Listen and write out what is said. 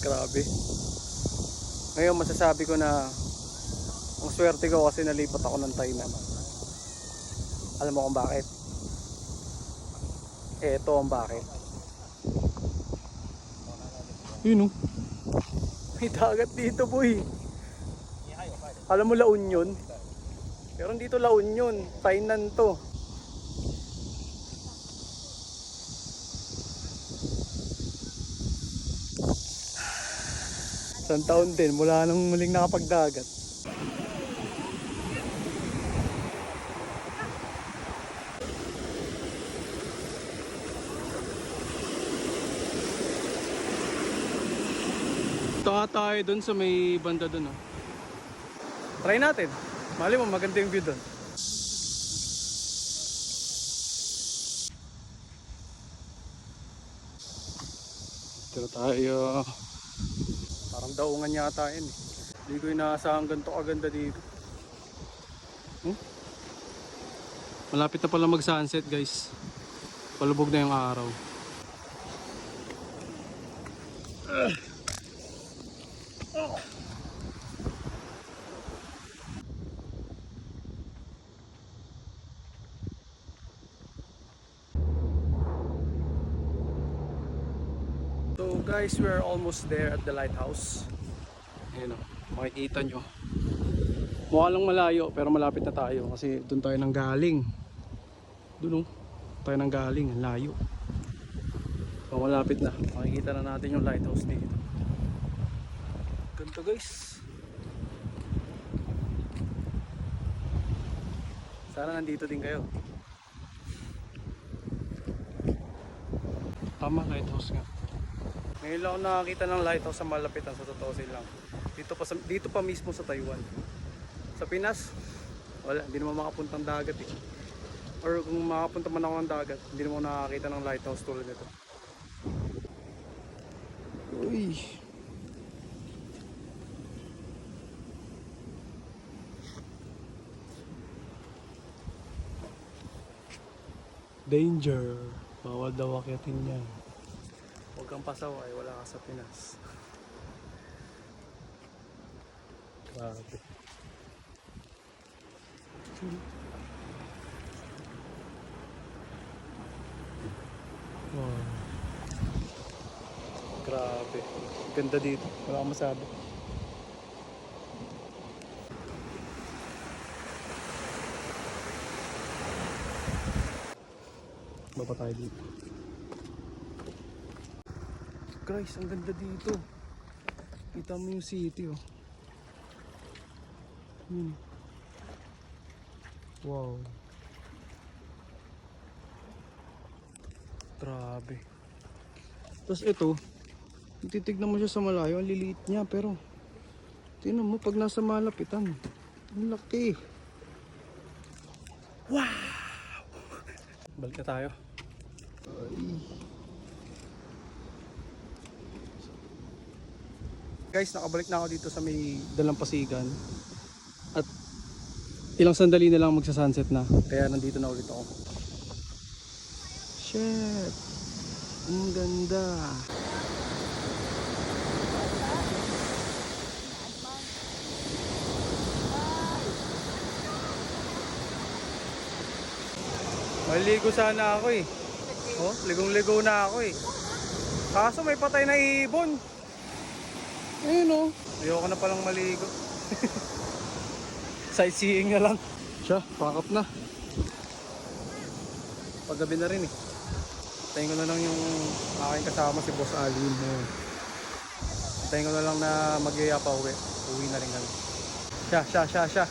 Grabe. Ngayon masasabi ko na ang swerte ko kasi nalipat ako ng Tainan. Alam mo kung bakit? Ito ang bakit. Yun, oh. May dagat dito, boy. Alam mo La Union? Pero dito La Union, Tainan to. Isang taon din mula nung muling nakapagdagat. Ito tayo dun sa may banda dun, oh. Try natin. Mali mo, maganda yung view dun. Dito tayo. Parang daungan yata yun, eh. Hindi ko inaasahan ganito kaganda dito. Malapit na pala mag sunset, guys. Palubog na yung araw. So guys, we're almost there at the lighthouse. Ayan o, makikita nyo. Mukha lang malayo pero malapit na tayo kasi doon tayo nang galing. Doon o, tayo nang galing, ang layo. So malapit na, makikita na natin yung lighthouse dito. Ganito guys. Sana nandito din kayo. Tama, lighthouse nga. Ngayon lang ako nakakita ng lighthouse sa malapitan, sa totoo lang. Dito pa mismo sa Taiwan. Sa Pinas, wala, hindi naman makapuntang dagat eh. Or kung makapunta man ako ng dagat, hindi naman ako nakakita ng lighthouse tulad nito. Uy. Danger. Bawal daw akyatin yan. Huwag kang pasaway, wala ka sa Pinas. Grabe. Wow. Grabe. Ganda dito. Wala akong masabi. Baba tayo dito. Guys, ang ganda dito. Kita mo yung city, oh. Wow. Grabe. Tapos ito, titignan mo siya sa malayo, ang liliit niya, pero tingnan mo pag nasa malapitan, ang laki. Wow. Balik na tayo. Ay. Guys, nakabalik na ako dito sa may Dalampasigan. At ilang sandali na lang magsa-sunset na. Kaya nandito na ulit ako. Shit. Ang ganda. Maligo sana ako eh. Oh, ligong-ligo na ako eh. Kaso may patay na ibon. Ayun oh. Ayoko na palang maligo. Sightseeing na lang. Siya, pack up na. Paggabi na rin eh. Hintayin ko na lang yung aking kasama si Boss Alvin. Hintayin ko na lang na mag-iaya pa uwi. Uwi na rin kami. Siya.